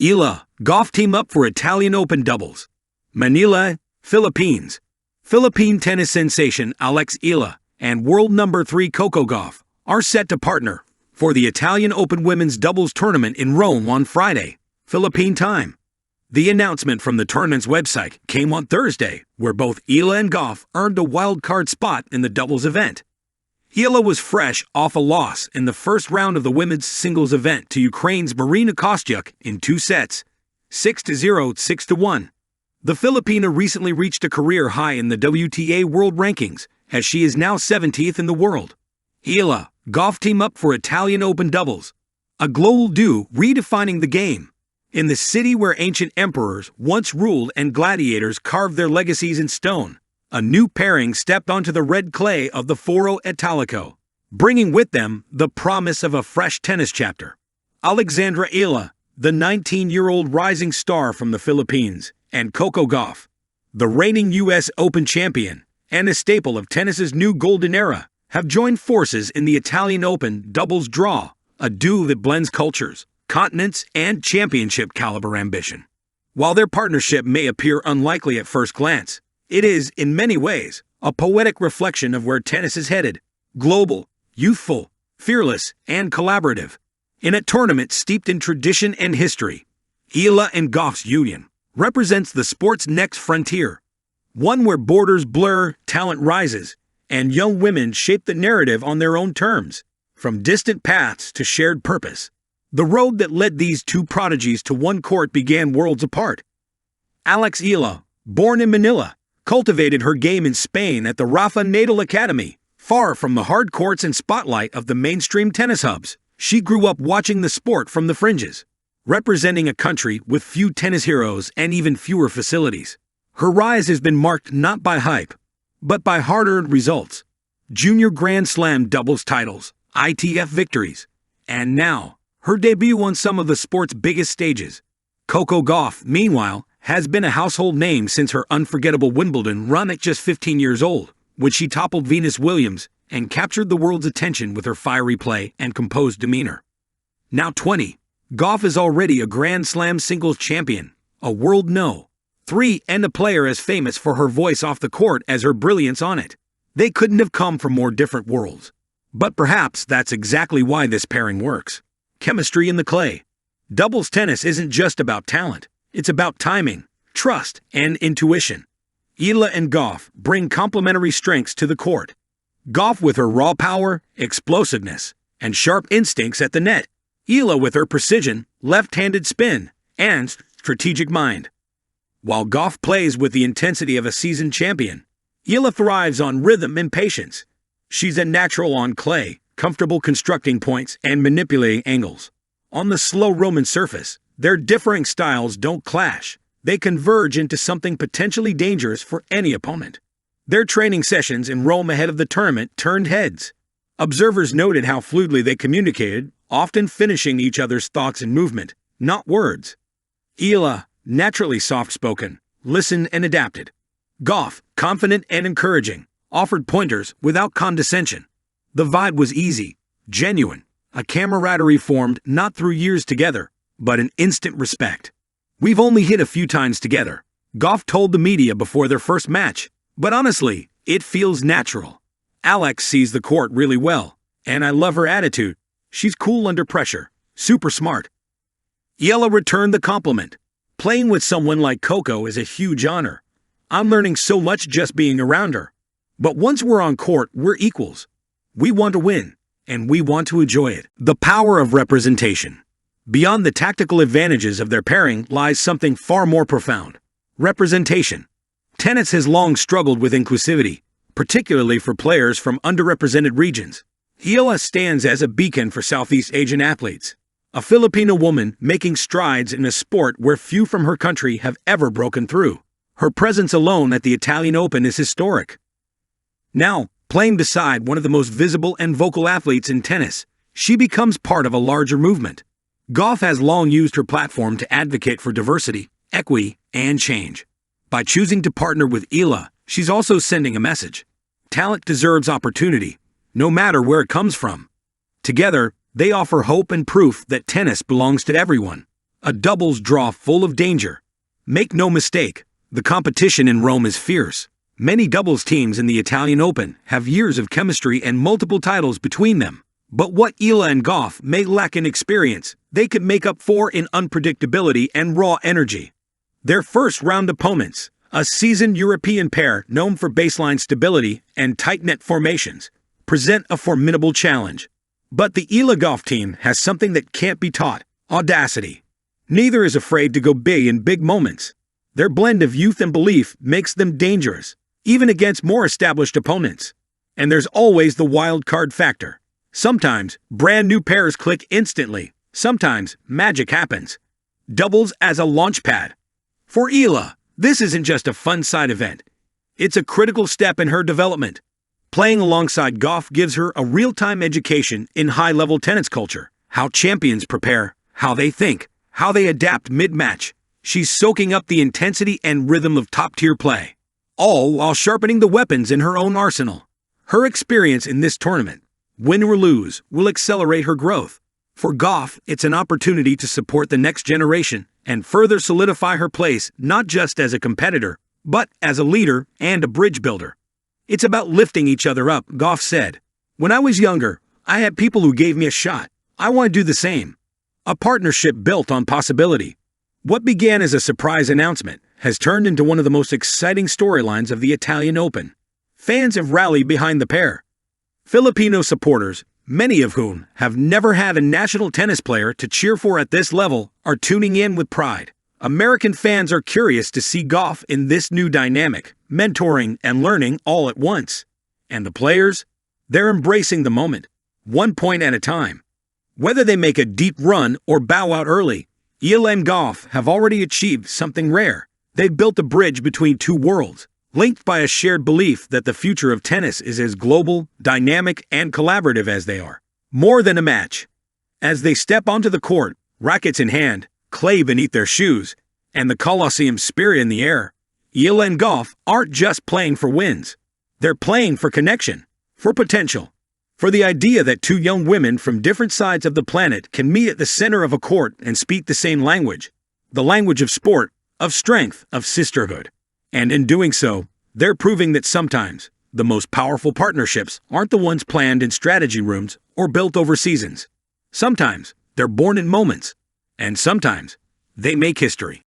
Eala, Gauff team up for Italian Open doubles. Manila, Philippines. Philippine tennis sensation Alex Eala and world number 3 Coco Gauff are set to partner for the Italian Open women's doubles tournament in Rome on Friday, Philippine time. The announcement from the tournament's website came on Thursday, where both Eala and Gauff earned a wild card spot in the doubles event. Eala was fresh off a loss in the first round of the women's singles event to Ukraine's Maryna Kostyuk in 2 sets, 6-0, 6-1. The Filipina recently reached a career high in the WTA World Rankings, as she is now 70th in the world. Eala, Gauff team up for Italian Open doubles, a global duo redefining the game. In the city where ancient emperors once ruled and gladiators carved their legacies in stone, a new pairing stepped onto the red clay of the Foro Italico, bringing with them the promise of a fresh tennis chapter. Alex Eala, the 19-year-old rising star from the Philippines, and Coco Gauff, the reigning U.S. Open champion and a staple of tennis's new golden era, have joined forces in the Italian Open doubles draw, a duo that blends cultures, continents, and championship-caliber ambition. While their partnership may appear unlikely at first glance, it is, in many ways, a poetic reflection of where tennis is headed: global, youthful, fearless, and collaborative. In a tournament steeped in tradition and history, Eala and Gauff's union represents the sport's next frontier, one where borders blur, talent rises, and young women shape the narrative on their own terms, from distant paths to shared purpose. The road that led these two prodigies to one court began worlds apart. Alex Eala, born in Manila, cultivated her game in Spain at the Rafa Nadal Academy, far from the hard courts and spotlight of the mainstream tennis hubs. She grew up watching the sport from the fringes, representing a country with few tennis heroes and even fewer facilities. Her rise has been marked not by hype, but by hard-earned results: junior Grand Slam doubles titles, ITF victories, and now, her debut on some of the sport's biggest stages. Coco Gauff, meanwhile, has been a household name since her unforgettable Wimbledon run at just 15 years old, when she toppled Venus Williams and captured the world's attention with her fiery play and composed demeanor. Now 20, Gauff is already a Grand Slam singles champion, a world no. 3, and a player as famous for her voice off the court as her brilliance on it. They couldn't have come from more different worlds. But perhaps that's exactly why this pairing works. Chemistry in the clay. Doubles tennis isn't just about talent. It's about timing, trust, and intuition. Eala and Gauff bring complementary strengths to the court. Gauff with her raw power, explosiveness, and sharp instincts at the net. Eala with her precision, left-handed spin, and strategic mind. While Gauff plays with the intensity of a seasoned champion, Eala thrives on rhythm and patience. She's a natural on clay, comfortable constructing points and manipulating angles. On the slow Roman surface, their differing styles don't clash. They converge into something potentially dangerous for any opponent. Their training sessions in Rome ahead of the tournament turned heads. Observers noted how fluidly they communicated, often finishing each other's thoughts in movement, not words. Eala, naturally soft-spoken, listened and adapted. Gauff, confident and encouraging, offered pointers without condescension. The vibe was easy, genuine, a camaraderie formed not through years together, but an instant respect. "We've only hit a few times together," Gauff told the media before their first match, "but honestly, it feels natural. Alex sees the court really well, and I love her attitude. She's cool under pressure, super smart." Eala returned the compliment. "Playing with someone like Coco is a huge honor. I'm learning so much just being around her. But once we're on court, we're equals. We want to win, and we want to enjoy it." The power of representation. Beyond the tactical advantages of their pairing lies something far more profound: representation. Tennis has long struggled with inclusivity, particularly for players from underrepresented regions. Eala stands as a beacon for Southeast Asian athletes, a Filipino woman making strides in a sport where few from her country have ever broken through. Her presence alone at the Italian Open is historic. Now, playing beside one of the most visible and vocal athletes in tennis, she becomes part of a larger movement. Gauff has long used her platform to advocate for diversity, equity, and change. By choosing to partner with Eala, she's also sending a message. Talent deserves opportunity, no matter where it comes from. Together, they offer hope and proof that tennis belongs to everyone. A doubles draw full of danger. Make no mistake, the competition in Rome is fierce. Many doubles teams in the Italian Open have years of chemistry and multiple titles between them. But what Eala and Gauff may lack in experience, they could make up for in unpredictability and raw energy. Their first-round opponents, a seasoned European pair known for baseline stability and tight-net formations, present a formidable challenge. But the Eala-Gauff team has something that can't be taught: audacity. Neither is afraid to go big in big moments. Their blend of youth and belief makes them dangerous, even against more established opponents. And there's always the wild card factor. Sometimes brand new pairs click instantly. Sometimes magic happens. Doubles as a launch pad. For Eala, this isn't just a fun side event. It's a critical step in her development. Playing alongside Gauff gives her a real-time education in high-level tennis culture. How champions prepare, how they think, how they adapt mid-match. She's soaking up the intensity and rhythm of top-tier play, all while sharpening the weapons in her own arsenal. Her experience in this tournament, win or lose, will accelerate her growth. For Gauff, it's an opportunity to support the next generation and further solidify her place not just as a competitor, but as a leader and a bridge builder. It's about lifting each other up, Gauff said. When I was younger, I had people who gave me a shot. I want to do the same. A partnership built on possibility. What began as a surprise announcement has turned into one of the most exciting storylines of the Italian Open. Fans have rallied behind the pair. Filipino supporters, many of whom have never had a national tennis player to cheer for at this level, are tuning in with pride. American fans are curious to see Gauff in this new dynamic, mentoring and learning all at once. And the players? They're embracing the moment, 1 point at a time. Whether they make a deep run or bow out early, Eala and Gauff have already achieved something rare. They've built a bridge between two worlds, linked by a shared belief that the future of tennis is as global, dynamic, and collaborative as they are. More than a match. As they step onto the court, rackets in hand, clay beneath their shoes, and the Colosseum spirit in the air, Eala and Gauff aren't just playing for wins. They're playing for connection, for potential, for the idea that two young women from different sides of the planet can meet at the center of a court and speak the same language. The language of sport, of strength, of sisterhood. And in doing so, they're proving that sometimes the most powerful partnerships aren't the ones planned in strategy rooms or built over seasons. Sometimes they're born in moments, and sometimes they make history.